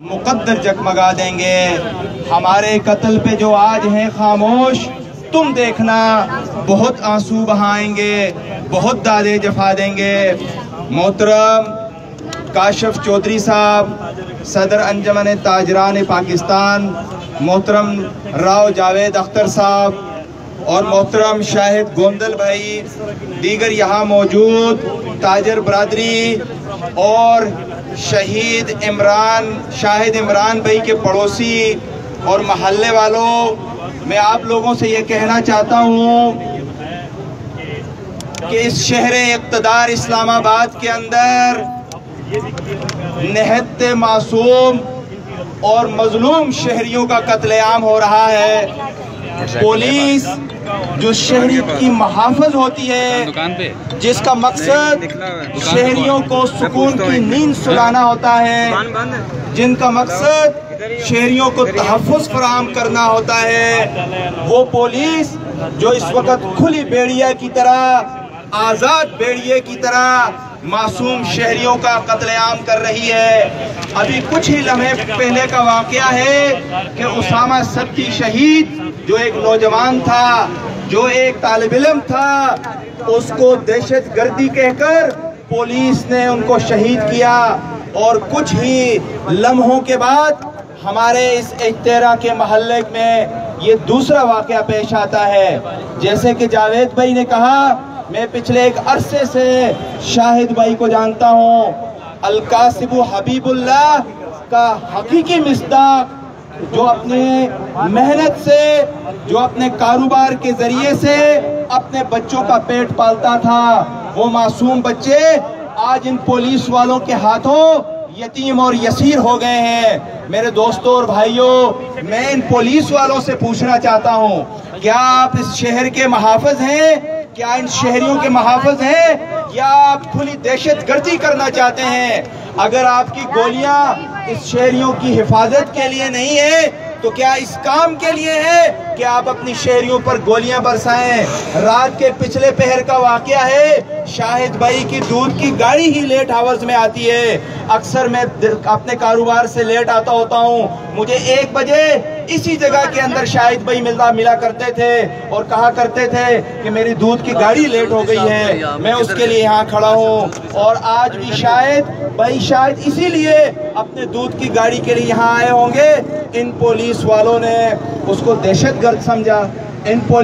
मुकद्दर जगमगा देंगे। हमारे कत्ल पे जो आज हैं खामोश, तुम देखना बहुत आंसू बहाएंगे, बहुत दादे जफा देंगे। मोहतरम काशिफ चौधरी साहब, सदर अंजमन ताजरान पाकिस्तान, मोहतरम राव जावेद अख्तर साहब और मोहतरम शाहिद गोंदल भाई, दीगर यहाँ मौजूद ताजर बरादरी और शाहिद इमरान भाई के पड़ोसी और महल्ले वालों, मैं आप लोगों से ये कहना चाहता हूँ कि इस शहर इक़्तिदार इस्लामाबाद के अंदर निहत्त मासूम और मजलूम शहरियों का कत्लेआम हो रहा है। पुलिस जो शहरी की मुहाफ़िज़ होती है, जिसका मकसद शहरियों को सुकून की नींद सुलाना होता है, जिनका मकसद शहरियों को तहफ़्फ़ुज़ फराहम करना होता है, वो पुलिस जो इस वक्त खुली बेड़िया की तरह, आज़ाद बेड़िए की तरह मासूम शहरियों का कत्लेआम कर रही है। अभी कुछ ही लम्हे पहले का वाक़या है कि उसामा सब्ती शहीद, जो एक नौजवान था, जो एक तालिब इल्म था, उसको दहशतगर्दी कहकर पुलिस ने उनको शहीद किया। और कुछ ही लम्हों के बाद हमारे इस इज्तेरा के महल्ले में ये दूसरा वाक़या पेश आता है। जैसे कि जावेद भाई ने कहा, मैं पिछले एक अरसे से शाहिद भाई को जानता हूँ। अलकासिबु हबीबुल्लाह का हकीकी मिस्दाक, जो अपने मेहनत से, जो अपने कारोबार के जरिए से अपने बच्चों का पेट पालता था, वो मासूम बच्चे आज इन पुलिस वालों के हाथों यतीम और यसीर हो गए हैं। मेरे दोस्तों और भाइयों, मैं इन पुलिस वालों से पूछना चाहता हूँ, क्या आप इस शहर के मुहाफ़िज़ हैं? क्या इन शहरियों के मुहाफ़िज़ हैं, या आप खुली दहशतगर्दी करना चाहते हैं? अगर आपकी गोलियां इस शहरियों की हिफाजत के लिए नहीं है, तो क्या इस काम के लिए है कि आप अपनी शहरियों पर गोलियां बरसाएं? रात के पिछले पहर का वाक़या है, शाहिद भाई की दूध की गाड़ी ही लेट आवर्स में आती है। अक्सर मैं अपने कारोबार से लेट आता होता हूँ, मुझे 1 बजे इसी जगह के अंदर शाहिद भाई मिला करते थे और कहा करते थे कि मेरी दूध की गाड़ी लेट हो गई है, मैं उसके लिए यहाँ खड़ा हूँ। और आज भी शायद इसीलिए अपने दूध की गाड़ी के लिए यहाँ आए होंगे। इन पुलिस वालों ने उसको दहशतगर्द समझा। इन